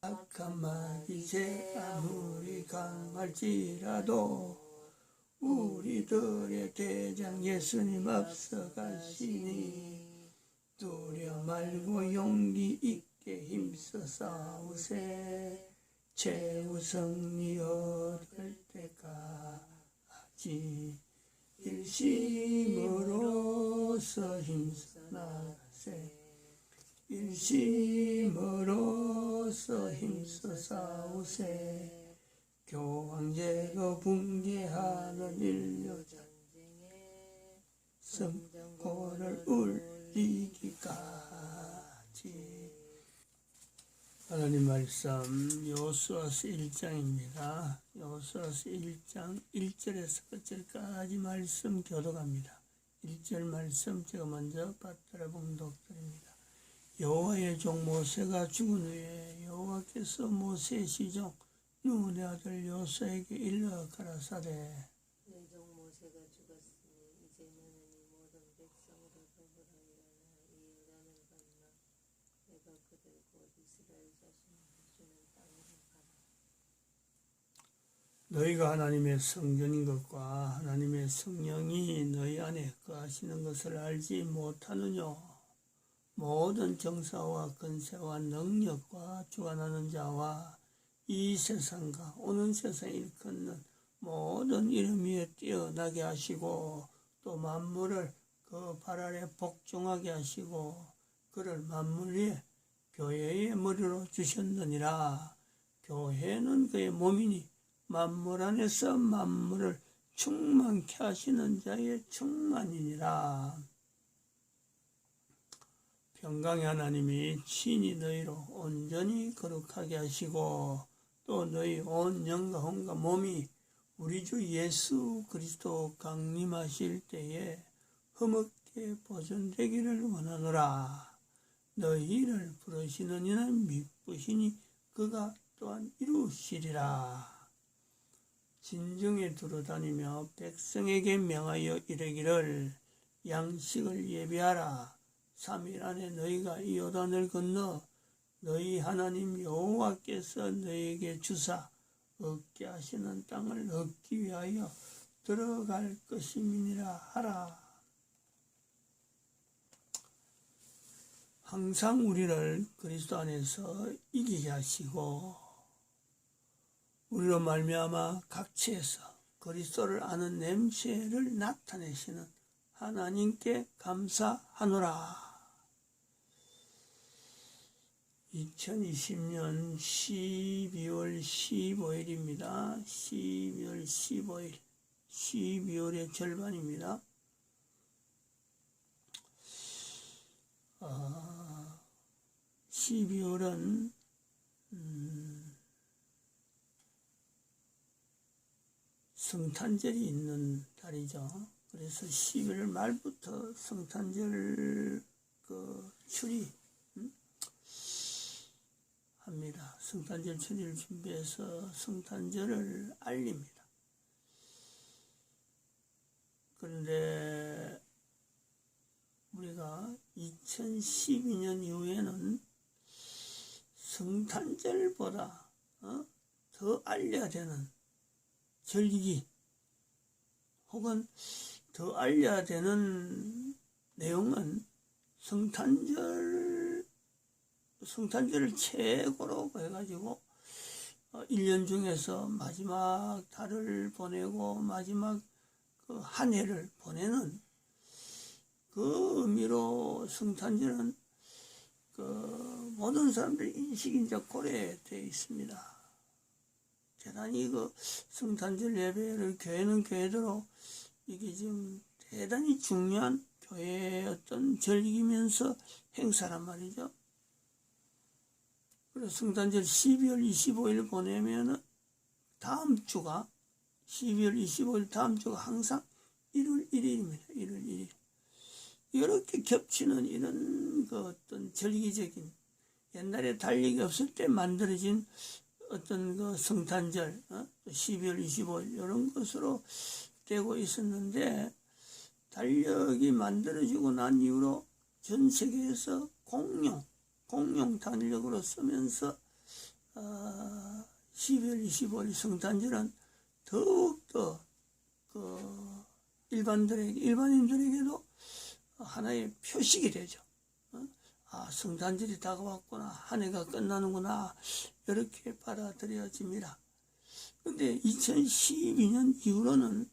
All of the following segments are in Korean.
악한 마귀새 아무리 강할지라도 우리들의 대장 예수님 앞서가시니 두려 말고 용기 있게 힘써 싸우세. 최후 승리 얻을 때까지 일심으로써 힘써 나가세. 일심으로써 힘써 싸우세. 교황제로 붕괴하는 인류 전쟁에 성전골을 울리기까지. 하나님 말씀 여호수아서 1장입니다. 여호수아서 1장 1절에서 끝절까지 말씀 교독합니다. 1절 말씀 제가 먼저 받들어 봉독드립니다. 여호와의 종 모세가 죽은 후에 여호와께서 모세의 시종 눈의 아들 여호수아에게 일러 가라사대 내 종 모세가 죽었으니 이제 너는 이 모든 백성으로 더불어 일어나 이 요단을 건너 내가 그들 곧 이스라엘 자손에게 주는 땅으로 가라. 너희가 하나님의 성전인 것과 하나님의 성령이 너희 안에 거하시는 것을 알지 못하느뇨. 모든 정사와 권세와 능력과 주관하는 자와 이 세상과 오는 세상 일컫는 모든 이름 위에 뛰어나게 하시고 또 만물을 그 발 아래 복종하게 하시고 그를 만물 위에 교회의 머리로 주셨느니라. 교회는 그의 몸이니 만물 안에서 만물을 충만케 하시는 자의 충만이니라. 평강의 하나님이 친히 너희로 온전히 거룩하게 하시고 또 너희 온 영과 혼과 몸이 우리 주 예수 그리스도 강림하실 때에 흠없게 보존되기를 원하노라. 너희를 부르시는 이는 미쁘시니 그가 또한 이루시리라. 진정에 두루다니며 백성에게 명하여 이르기를 양식을 예비하라. 3일 안에 너희가 이 요단을 건너 너희 하나님 여호와께서 너희에게 주사 얻게 하시는 땅을 얻기 위하여 들어갈 것임이니라 하라. 항상 우리를 그리스도 안에서 이기게 하시고 우리로 말미암아 각처에서 그리스도를 아는 냄새를 나타내시는 하나님께 감사하노라. 2020년 12월 15일입니다. 12월 15일, 12월의 절반입니다. 12월은 성탄절이 있는 달이죠. 그래서 11월 말부터 성탄절 추리 합니다. 성탄절 추리를 준비해서 성탄절을 알립니다. 그런데 우리가 2012년 이후에는 성탄절보다 더 알려야 되는 절기 혹은 더 알려야 되는 내용은 성탄절을 최고로 해가지고 1년 중에서 마지막 달을 보내고 마지막 그 한 해를 보내는 그 의미로 성탄절은 그 모든 사람들의 인식이 이제 고려되어 있습니다. 대단히 그 성탄절 예배를 교회는 교회대로 이게 지금 대단히 중요한 교회의 어떤 절기면서 행사란 말이죠. 그래서 성탄절 12월 25일 보내면은 다음 주가 12월 25일 다음 주가 항상 1월 1일입니다. 1월 1일. 이렇게 겹치는 이런 그 어떤 절기적인 옛날에 달력이 없을 때 만들어진 어떤 그 성탄절 12월 25일 이런 것으로 되고 있었는데 달력이 만들어지고 난 이후로 전 세계에서 공용 단력으로 쓰면서 12월 25일 성탄절은 더욱더 그 일반인들에게도 하나의 표식이 되죠. 성탄절이 다가왔구나, 한 해가 끝나는구나, 이렇게 받아들여집니다. 근데 2012년 이후로는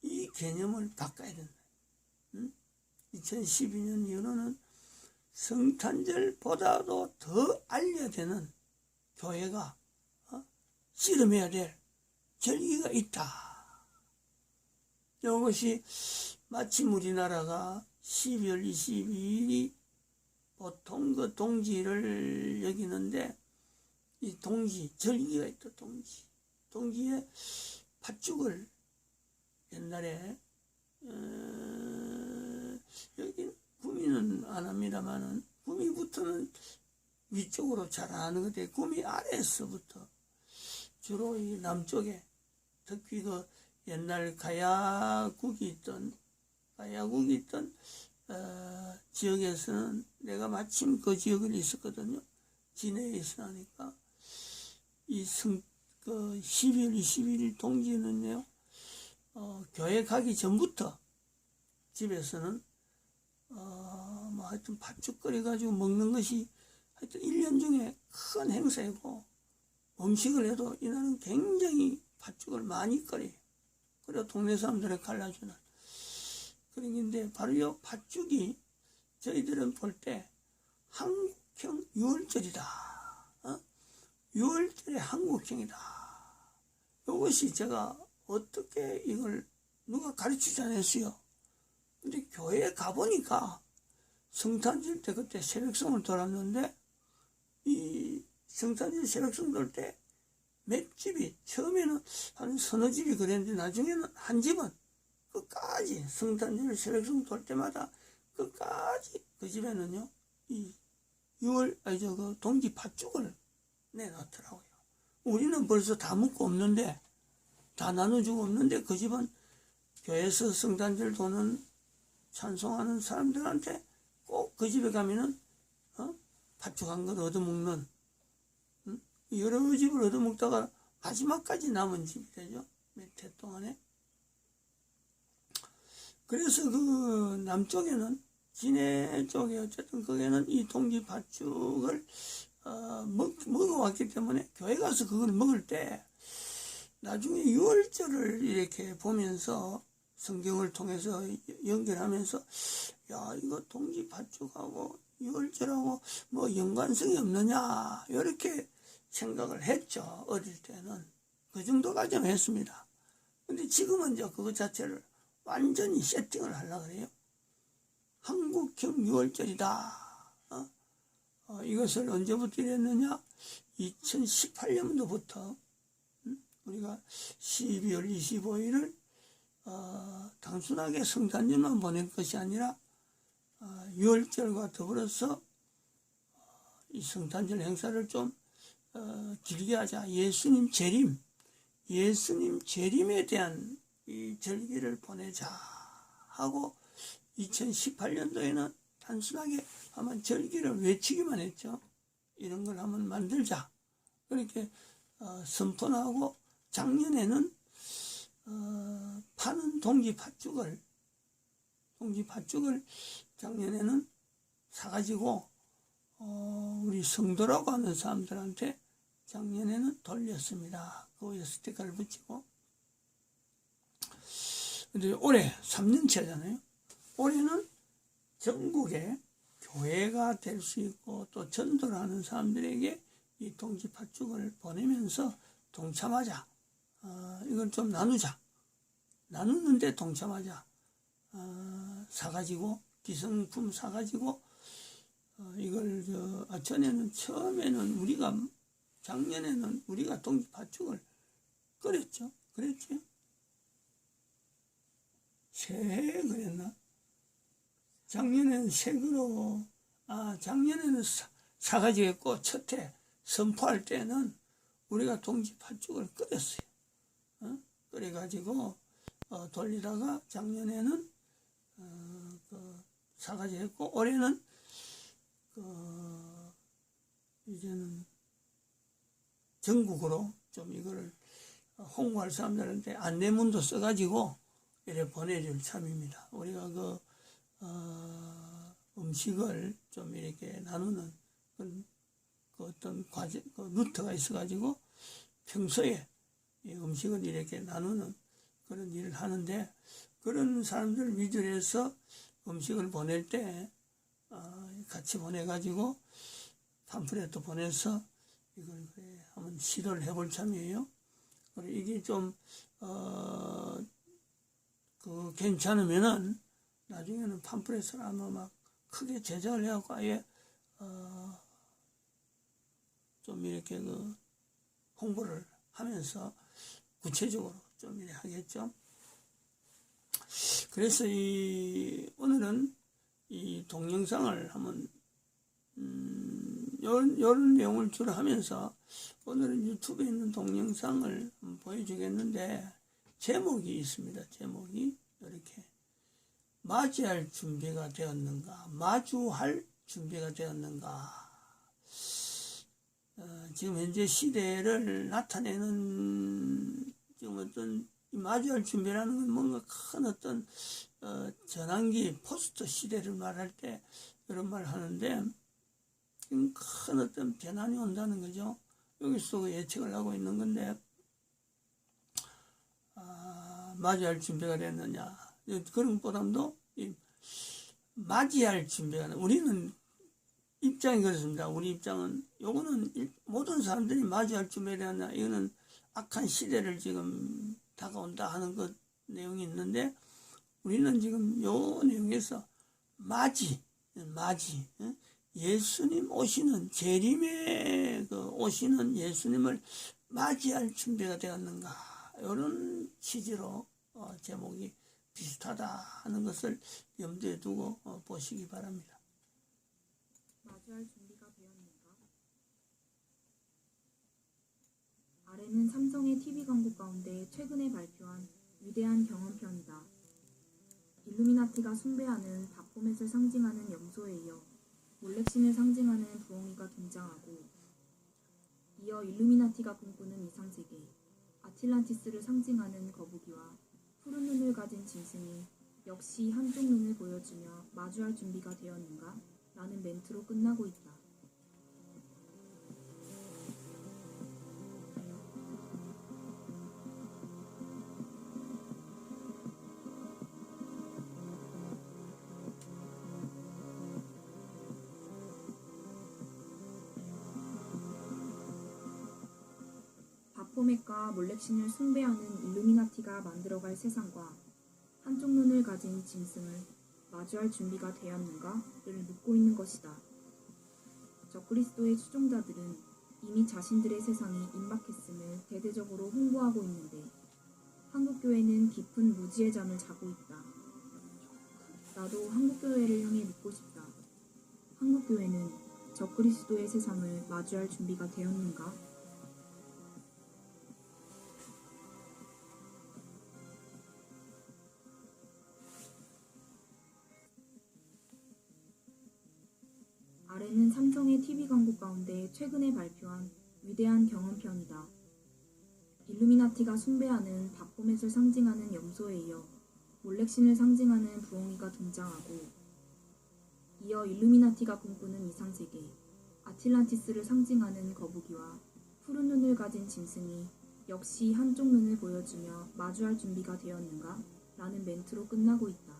이 개념을 바꿔야 된다. 2012년 이후로는 성탄절보다도 더 알려되는 교회가 씨름해야 될 절기가 있다. 이것이 마침 우리나라가 12월 22일이 보통 그 동지를 여기는데, 이 동지, 절기가 있다. 동지에 팥죽을 옛날에 여기 구미는 안 합니다만은, 구미부터는 위쪽으로 잘 안 하는 것 같아요. 구미 아래에서부터 주로 이 남쪽에, 특히 그 옛날 가야국이 있던 지역에서는, 내가 마침 그 지역에 있었거든요. 진해에 있으니까 이 12월 21일 동지는요, 교회 가기 전부터 집에서는 뭐 하여튼 팥죽 끓여가지고 먹는 것이 하여튼 1년 중에 큰 행사이고, 음식을 해도 이날은 굉장히 팥죽을 많이 끓여요. 그리고 동네 사람들에 갈라주는 그런 건데, 바로 이 팥죽이 저희들은 볼 때 한국형 유월절이다. 6월절의 한국형이다. 이것이 제가 어떻게 이걸 누가 가르치지 않았어요. 근데 교회에 가보니까 성탄절 때 그때 새벽성을 돌았는데, 이 성탄절 새벽성 돌 때 몇 집이, 처음에는 한 서너 집이 그랬는데, 나중에는 한 집은 끝까지 성탄절 새벽성 돌 때마다 끝까지 그 집에는요, 이 그 동지 팥죽을 내놨더라고요. 우리는 벌써 다 먹고 없는데, 다 나눠주고 없는데, 그 집은 교회에서 성탄절 도는 찬송하는 사람들한테 꼭 그 집에 가면은 팥죽 한 걸 얻어먹는, 여러 집을 얻어먹다가 마지막까지 남은 집이 되죠. 몇 해 동안에. 그래서 그 남쪽에는, 진해 쪽에 어쨌든 거기는 이 동지 팥죽을 먹어왔기 때문에, 교회 가서 그걸 먹을 때 나중에 6월절을 이렇게 보면서 성경을 통해서 연결하면서, 야, 이거 동지 팥죽하고 6월절하고 뭐 연관성이 없느냐, 이렇게 생각을 했죠. 어릴 때는 그 정도까지는 했습니다. 근데 지금은 이제 그것 자체를 완전히 세팅을 하려고 그래요. 한국형 6월절이다. 이것을 언제부터 이랬느냐? 2018년도부터 우리가 12월 25일을 단순하게 성탄절만 보낼 것이 아니라 6월절과 더불어서 이 성탄절 행사를 좀 길게 하자. 예수님 재림에 대한 이 절기를 보내자 하고, 2018년도에는 단순하게 한번 절기를 외치기만 했죠. 이런 걸 한번 만들자. 그렇게 선포하고, 작년에는 파는 동지 팥죽을 작년에는 사가지고 우리 성도라고 하는 사람들한테 작년에는 돌렸습니다. 그 위에 스티커를 붙이고. 근데 올해 3년째잖아요. 올해는 전국에 교회가 될 수 있고, 또 전도를 하는 사람들에게 이 동지 팥죽을 보내면서 동참하자. 이걸 좀 나누자. 나누는데 동참하자. 사가지고, 기성품 사가지고, 이걸 작년에는 우리가 동지 팥죽을 끓였죠. 그랬죠. 새해 그랬나? 작년에는 색으로, 작년에는 사가지고 했고, 첫해 선포할 때는 우리가 동지 팥죽을 끓였어요. 끓여가지고 돌리다가 작년에는 사가지 했고, 올해는 이제는 전국으로 좀 이거를 홍보할 사람들한테 안내문도 써가지고 이렇게 보내줄 참입니다. 우리가 음식을 좀 이렇게 나누는 그 어떤 과제, 루트가 있어가지고 평소에 이 음식을 이렇게 나누는 그런 일을 하는데, 그런 사람들 위주로 해서 음식을 보낼 때 같이 보내가지고 팜플렛도 보내서 이걸 한번 시도를 해볼 참이에요. 그리고 이게 좀 괜찮으면은 나중에는 팜플렛을 아마 막 크게 제작을 해갖고 아예 좀 이렇게 홍보를 하면서 구체적으로 좀 이렇게 하겠죠. 그래서 오늘은 이 동영상을 한번 이런 내용을 주로 하면서 오늘은 유튜브에 있는 동영상을 한번 보여주겠는데, 제목이 있습니다. 제목이 이렇게 맞이할 준비가 되었는가, 마주할 준비가 되었는가. 지금 현재 시대를 나타내는 지금 어떤 마주할 준비라는 건 뭔가 큰 어떤 전환기 포스트 시대를 말할 때 이런 말 하는데, 지금 큰 어떤 변환이 온다는 거죠. 여기서 예측을 하고 있는 건데, 맞이할 준비가 됐느냐, 그런 것보다도 맞이할 준비가, 우리는 입장이 그렇습니다. 우리 입장은 요거는 모든 사람들이 맞이할 준비가 되었냐, 이거는 악한 시대를 지금 다가온다 하는 것 내용이 있는데, 우리는 지금 요 내용에서 맞이 예수님 오시는, 재림에 오시는 예수님을 맞이할 준비가 되었는가, 이런 취지로 제목이 비슷하다 하는 것을 염두에 두고 보시기 바랍니다. 마주할 준비가 되었는가? 아래는 삼성의 TV 광고 가운데 최근에 발표한 위대한 경험편이다. 일루미나티가 숭배하는 바포멧을 상징하는 염소에 이어 몰렉신을 상징하는 부엉이가 등장하고, 이어 일루미나티가 꿈꾸는 이상세계, 아틀란티스를 상징하는 거북이와 푸른 눈을 가진 짐승이 역시 한쪽 눈을 보여주며 마주할 준비가 되었는가? 라는 멘트로 끝나고 있다. 바포멧과 몰렉신을 숭배하는 일루미나티가 만들어갈 세상과 한쪽 눈을 가진 짐승을 마주할 준비가 되었는가를 묻고 있는 것이다. 적그리스도의 추종자들은 이미 자신들의 세상이 임박했음을 대대적으로 홍보하고 있는데, 한국교회는 깊은 무지의 잠을 자고 있다. 나도 한국교회를 향해 묻고 싶다. 한국교회는 적그리스도의 세상을 마주할 준비가 되었는가? 아래는 삼성의 TV 광고 가운데 최근에 발표한 위대한 경험편이다. 일루미나티가 숭배하는 바포멧을 상징하는 염소에 이어 몰렉신을 상징하는 부엉이가 등장하고, 이어 일루미나티가 꿈꾸는 이상세계, 아틀란티스를 상징하는 거북이와 푸른 눈을 가진 짐승이 역시 한쪽 눈을 보여주며 마주할 준비가 되었는가? 라는 멘트로 끝나고 있다.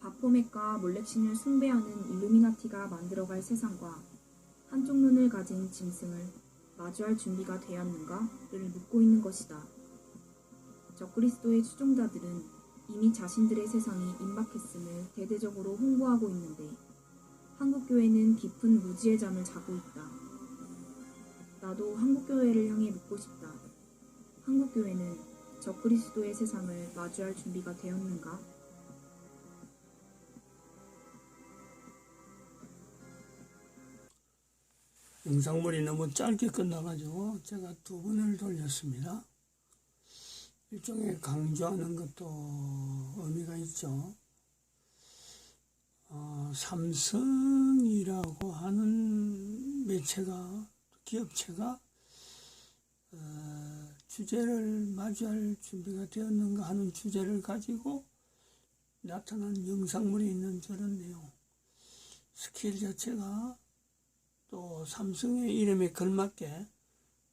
바포멧과 몰렉신을 숭배하는 일루미나티가 만들어갈 세상과 한쪽 눈을 가진 짐승을 마주할 준비가 되었는가를 묻고 있는 것이다. 적그리스도의 추종자들은 이미 자신들의 세상이 임박했음을 대대적으로 홍보하고 있는데, 한국교회는 깊은 무지의 잠을 자고 있다. 나도 한국교회를 향해 묻고 싶다. 한국교회는 적그리스도의 세상을 마주할 준비가 되었는가? 영상물이 너무 짧게 끝나가지고 제가 두 번을 돌렸습니다. 일종의 강조하는 것도 의미가 있죠. 삼성이라고 하는 매체가, 기업체가 주제를 마주할 준비가 되었는가 하는 주제를 가지고 나타난 영상물이 있는 저런 내용, 스케일 자체가 또 삼성의 이름에 걸맞게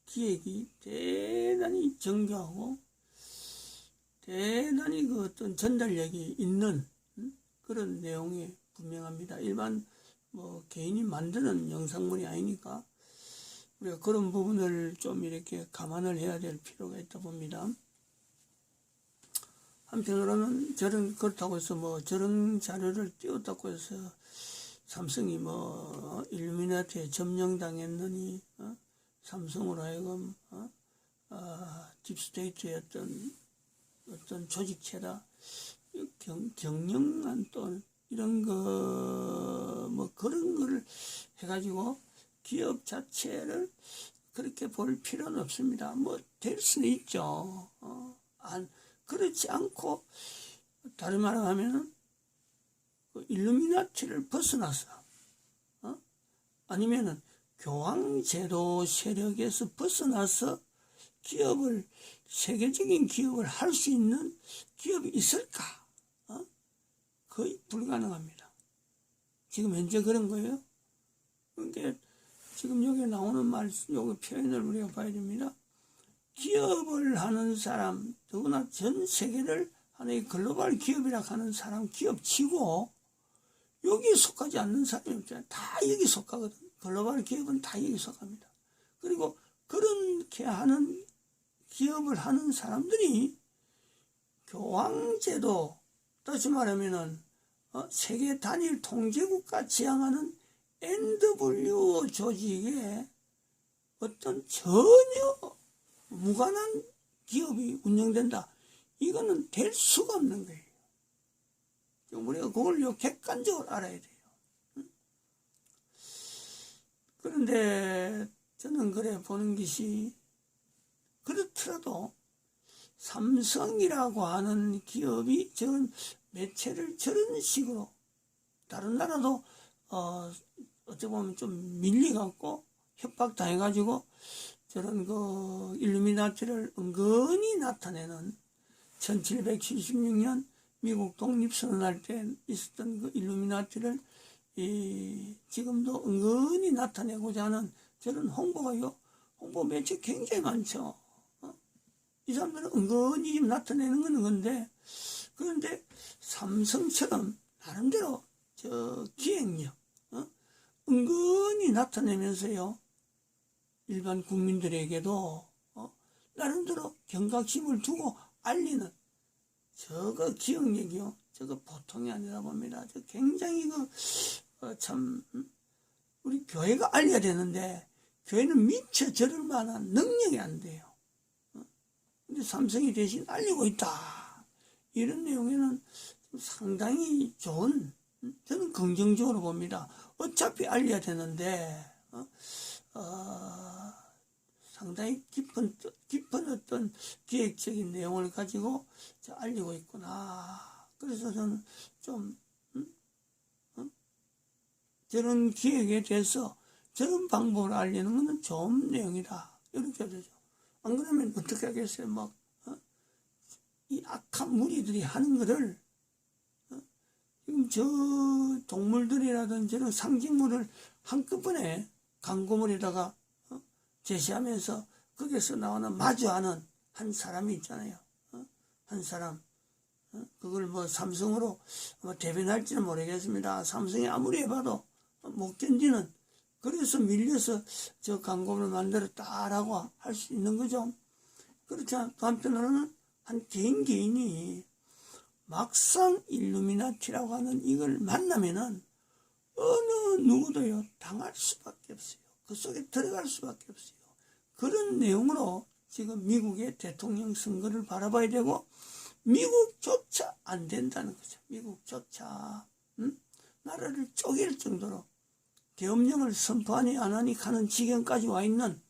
기획이 대단히 정교하고 대단히 그 어떤 전달력이 있는 그런 내용이 분명합니다. 일반 뭐 개인이 만드는 영상물이 아니니까 우리가 그런 부분을 좀 이렇게 감안을 해야 될 필요가 있다 봅니다. 한편으로는 그렇다고 해서 뭐 저런 자료를 띄웠다고 해서 삼성이 뭐 일루미나티에 점령당했느니 삼성으로 하여금 딥스테이트의 어떤 조직체다, 경영한 또 이런 거 뭐 그런 거를 해가지고 기업 자체를 그렇게 볼 필요는 없습니다. 뭐 될 수는 있죠. 그렇지 않고 다른 말로 하면은 그 일루미나티를 벗어나서 아니면은 교황제도 세력에서 벗어나서 기업을, 세계적인 기업을 할 수 있는 기업이 있을까? 거의 불가능합니다. 지금 현재 그런 거예요. 그러니까 지금 여기 나오는 여기 표현을 우리가 봐야 됩니다. 기업을 하는 사람, 더구나 전 세계를 하나의 글로벌 기업이라 하는 사람, 기업치고 여기에 속하지 않는 사람이 없잖아요. 다 여기 속하거든. 글로벌 기업은 다 여기 속합니다. 그리고 그렇게 하는 기업을 하는 사람들이 교황제도, 다시 말하면은 세계 단일 통제국가 지향하는 NWO 조직에 어떤 전혀 무관한 기업이 운영된다. 이거는 될 수가 없는 거예요. 우리가 그걸 객관적으로 알아야 돼요. 그런데 저는 그래 보는 것이, 그렇더라도 삼성이라고 하는 기업이 저런 매체를 저런 식으로, 다른 나라도 어떻게 보면 좀 밀려갖고 협박당해가지고 저런 그 일루미나티를 은근히 나타내는 1776년 미국 독립선언할 때 있었던 그 일루미나티를 지금도 은근히 나타내고자 하는 저런 홍보 매체 굉장히 많죠. 이 사람들은 은근히 지금 나타내는 건 건데, 그런데 삼성처럼 나름대로 기획력, 은근히 나타내면서요, 일반 국민들에게도 나름대로 경각심을 두고 알리는 저거 기억력이요, 저거 보통이 아니라 봅니다. 저 굉장히 참 우리 교회가 알려야 되는데 교회는 미처 저럴 만한 능력이 안 돼요. 근데 삼성이 대신 알리고 있다. 이런 내용에는 상당히 좋은, 저는 긍정적으로 봅니다. 어차피 알려야 되는데 상당히 깊은 어떤 기획적인 내용을 가지고 알리고 있구나. 그래서 저는 좀 저런 기획에 대해서 저런 방법을 알리는 것은 좋은 내용이다. 이렇게 되죠. 안 그러면 어떻게 하겠어요? 이 악한 무리들이 하는 거를 지금 저 동물들이라든지 저런 상징물을 한꺼번에 광고물에다가 제시하면서 거기서 나오는 마주하는 한 사람이 있잖아요. 한 사람. 그걸 뭐 삼성으로 대변할지는 모르겠습니다. 삼성이 아무리 해봐도 못 견디는, 그래서 밀려서 저 광고를 만들었다라고 할 수 있는 거죠. 그렇죠. 또 한편으로는 한 개인이 막상 일루미나티라고 하는 이걸 만나면은 어느 누구도요 당할 수밖에 없어요. 그 속에 들어갈 수밖에 없어요. 그런 내용으로 지금 미국의 대통령 선거를 바라봐야 되고, 미국조차 안 된다는 거죠. 미국조차 나라를 쪼갤 정도로 계엄령을 선포하니 안 하니 하는 지경까지 와 있는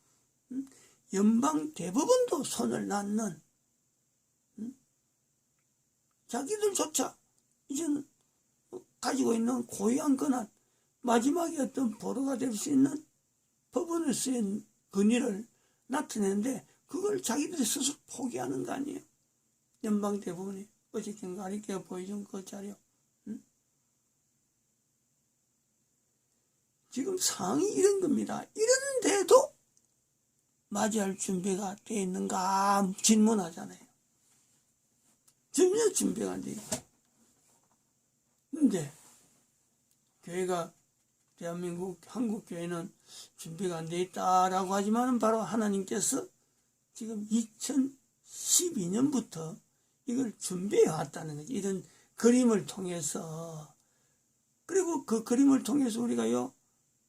연방 대법원도 손을 놨는 자기들조차 이제는 가지고 있는 고유한 권한, 마지막에 어떤 보도가 될 수 있는 법원에서의 권위를 나타내는데 그걸 자기들이 스스로 포기하는 거 아니에요. 연방 대법원이 어저께인가 아리께 보여준 그 자료. 지금 상황이 이런 겁니다. 이런데도 맞이할 준비가 돼 있는가 질문하잖아요. 전혀 준비가 안 돼 있고. 근데 교회가, 대한민국 한국교회는 준비가 안 돼 있다라고 하지만 바로 하나님께서 지금 2012년부터 이걸 준비해 왔다는 거지. 이런 그림을 통해서. 그리고 그 그림을 통해서 우리가요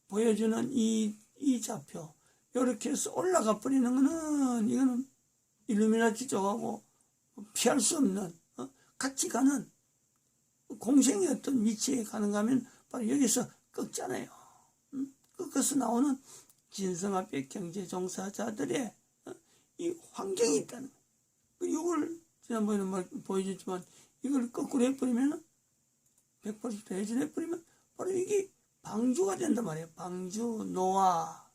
보여주는 이 좌표 이렇게 해서 올라가 버리는 거는 이거는 일루미나티 쪽하고 피할 수 없는 같이 가는 공생의 어떤 위치에 가는가 하면 바로 여기서 꺾잖아요. 꺾어서 나오는 진성합의 경제 종사자들의 이 환경이 있다는 거예요. 이걸 지난번에 보여줬지만 이걸 거꾸로 해버리면 180도 회전해버리면 바로 이게 방주가 된단 말이에요. 방주, 노아.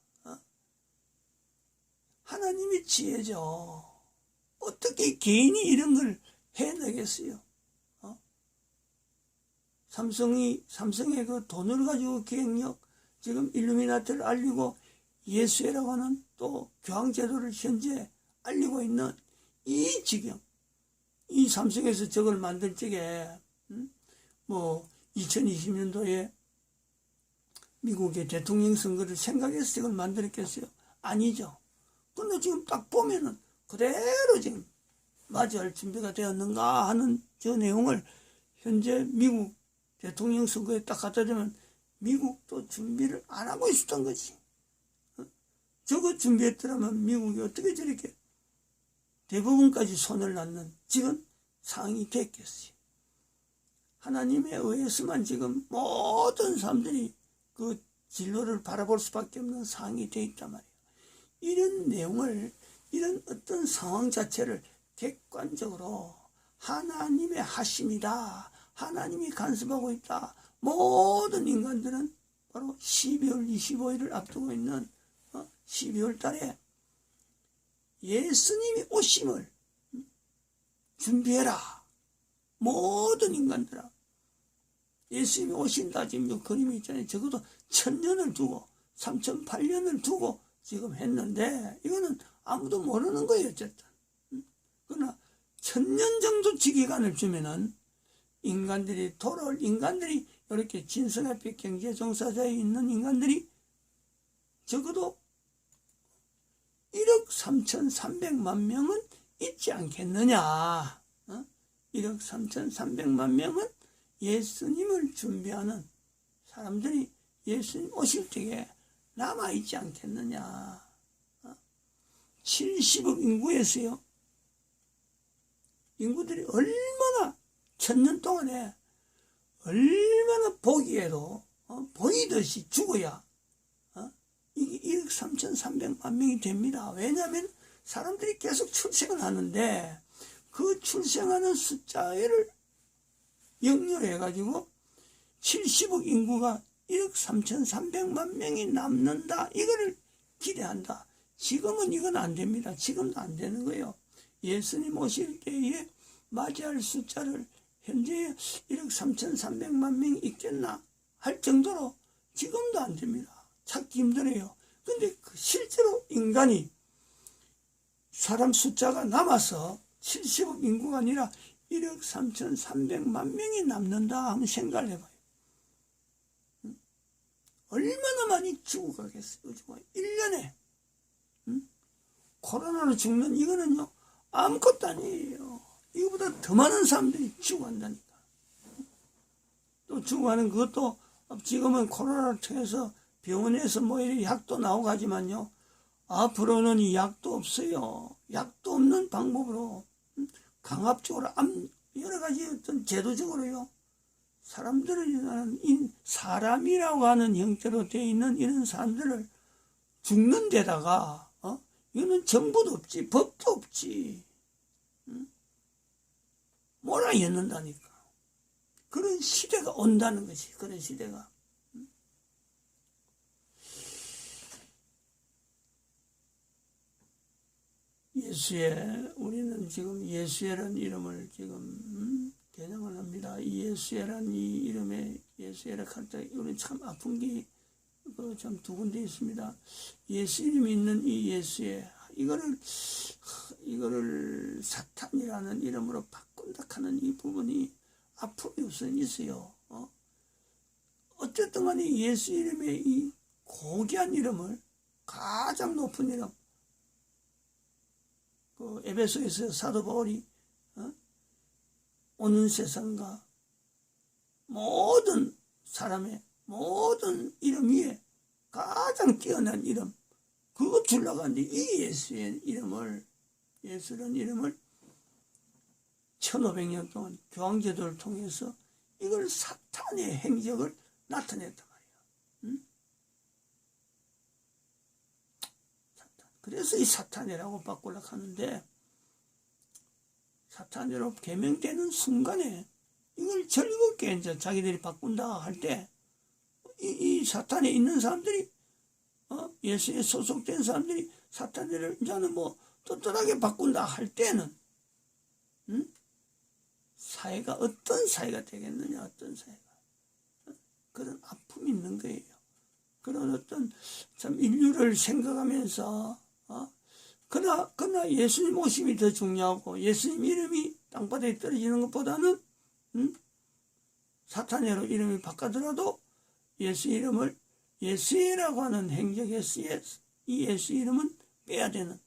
하나님의 지혜죠. 어떻게 개인이 이런 걸 해내겠어요? 삼성의 그 돈을 가지고 기획력, 지금 일루미나티를 알리고 예수회라고 하는 또 교황제도를 현재 알리고 있는 이 지경, 이 삼성에서 저걸 만들 적에 2020년도에 미국의 대통령 선거를 생각해서 저걸 만들었겠어요? 아니죠. 근데 지금 딱 보면은 그대로 지금 맞이할 준비가 되었는가 하는 저 내용을 현재 미국 대통령 선거에 딱 갖다 대면 미국도 준비를 안 하고 있었던 거지. 저거 준비했더라면 미국이 어떻게 저렇게 대부분까지 손을 놨는 지금 상황이 됐겠어요. 하나님에 의해서만 지금 모든 사람들이 그 진로를 바라볼 수밖에 없는 상황이 되어 있단 말이에요. 이런 내용을, 이런 어떤 상황 자체를 객관적으로 하나님의 하심이다, 하나님이 간섭하고 있다, 모든 인간들은 바로 12월 25일을 앞두고 있는 12월 달에 예수님이 오심을 준비해라. 모든 인간들아, 예수님이 오신다. 지금 그림이 있잖아요. 적어도 1000년을 두고 3008년을 두고 지금 했는데 이거는 아무도 모르는 거예요. 어쨌든. 그러나 1000년 정도 지기간을 주면은 인간들이 돌아올 인간들이 이렇게 진성앞에 경제 종사자에 있는 인간들이 적어도 1억 3,300만 명은 있지 않겠느냐. 1억 3,300만 명은 예수님을 준비하는 사람들이 예수님 오실 때에 남아있지 않겠느냐. 70억 인구에서요. 인구들이 얼마나 1000년 동안에 얼마나 보기에도 보이듯이 죽어야 이게 1억 3,300만 명이 됩니다. 왜냐하면 사람들이 계속 출생을 하는데 그 출생하는 숫자를 역렬해가지고 70억 인구가 1억 3,300만 명이 남는다. 이거를 기대한다. 지금은 이건 안 됩니다. 지금도 안 되는 거예요. 예수님 오실 때에 맞이할 숫자를 현재 1억 3,300만 명이 있겠나 할 정도로 지금도 안 됩니다. 찾기 힘들어요. 근데 실제로 인간이 사람 숫자가 남아서 70억 인구가 아니라 1억 3,300만 명이 남는다 하면 생각을 해봐요. 얼마나 많이 죽어가겠어요. 1년에. 코로나로 죽는 이거는요 아무것도 아니에요. 이거보다 더 많은 사람들이 죽어간다니까. 또 죽어가는 그것도 지금은 코로나를 통해서 병원에서 뭐 이런 약도 나오고 하지만요, 앞으로는 이 약도 없어요. 약도 없는 방법으로 강압적으로 여러 가지 어떤 제도적으로요 사람들을 사람이라고 하는 형태로 되어 있는 이런 사람들을 죽는 데다가 이거는 정부도 없지, 법도 없지, 몰아넣는다니까. 그런 시대가 온다는 것이, 그런 시대가. 우리는 지금 예수의라는 이름을 지금 개념을 합니다. 이 예수의라는 이 이름에 예수의라 할 때 우리 참 아픈 게 참 두 군데 있습니다. 예수 이름이 있는 이 예수의 이거를 사탄이라는 이름으로 바꾼다 하는 이 부분이 아픔이 우선 있어요. 어쨌든 간에 예수 이름의 이 고귀한 이름을, 가장 높은 이름, 그 에베소에서 사도 바울이 오는 세상과 모든 사람의 모든 이름 위에 가장 뛰어난 이름, 그거 주려고 하는데 이 예수의 이름을, 예수라는 이름을 1500년 동안 교황제도를 통해서 이걸 사탄의 행적을 나타냈단 말이야. 사탄. 그래서 이 사탄이라고 바꾸려고 하는데, 사탄으로 개명되는 순간에 이걸 즐겁게 이제 자기들이 바꾼다 할 때, 이 사탄에 있는 사람들이, 예수에 소속된 사람들이 사탄을 이제는 뭐 떳떳하게 바꾼다 할 때는, 사회가 어떤 사회가 되겠느냐, 어떤 사회가. 그런 아픔이 있는 거예요. 그런 어떤 참 인류를 생각하면서, 그러나 예수님 모심이 더 중요하고, 예수님 이름이 땅바닥에 떨어지는 것보다는, 사탄으로 이름이 바뀌더라도 예수 이름을 예수라고 하는 행적에서 이 예수 이름은 빼야 되는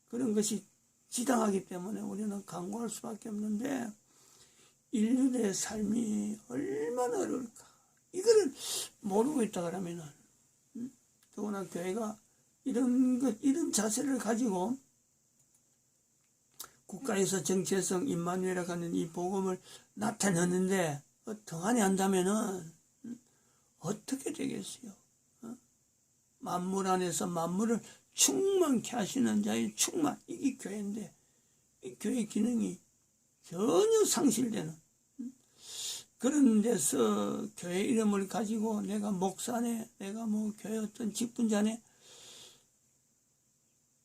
그런 것이 지당하기 때문에 우리는 강구할 수밖에 없는데, 인류의 삶이 얼마나 어려울까. 이거를 모르고 있다 그러면은, 더구나 교회가 이런 자세를 가지고 국가에서 정체성 임마누엘이라고 하는 이 복음을 나타내는데 등한히 한다면은 어떻게 되겠어요? 만물 안에서 만물을 충만케 하시는 자의 충만, 이게 교회인데 이 교회 기능이 전혀 상실되는 그런 데서 교회 이름을 가지고 내가 목사네, 내가 뭐 교회 어떤 직분자네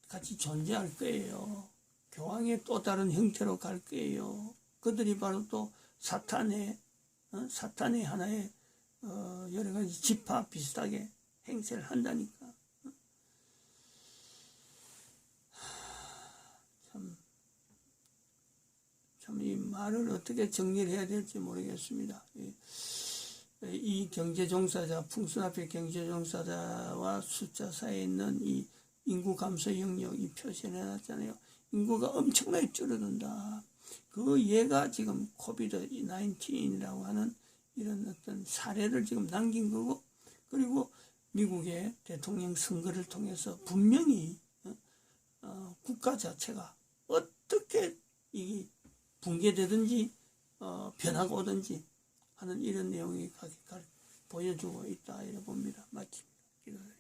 같이 존재할 거예요. 교황의 또 다른 형태로 갈 거예요. 그들이 바로 또 사탄의 하나의 여러 가지 지파 비슷하게 행세를 한다니까. 참 이 말을 어떻게 정리를 해야 될지 모르겠습니다. 이 경제종사자, 풍수나필 경제종사자와 숫자 사이에 있는 이 인구 감소 영역, 이 표시를 해놨잖아요. 인구가 엄청나게 줄어든다. 그 얘가 지금 코비드 19이라고 하는 이런 어떤 사례를 지금 남긴 거고, 그리고 미국의 대통령 선거를 통해서 분명히 국가 자체가 어떻게 이 붕괴되든지 변화가 오든지 하는 이런 내용이 보여주고 있다 이래 봅니다. 마칩니다. 기도를.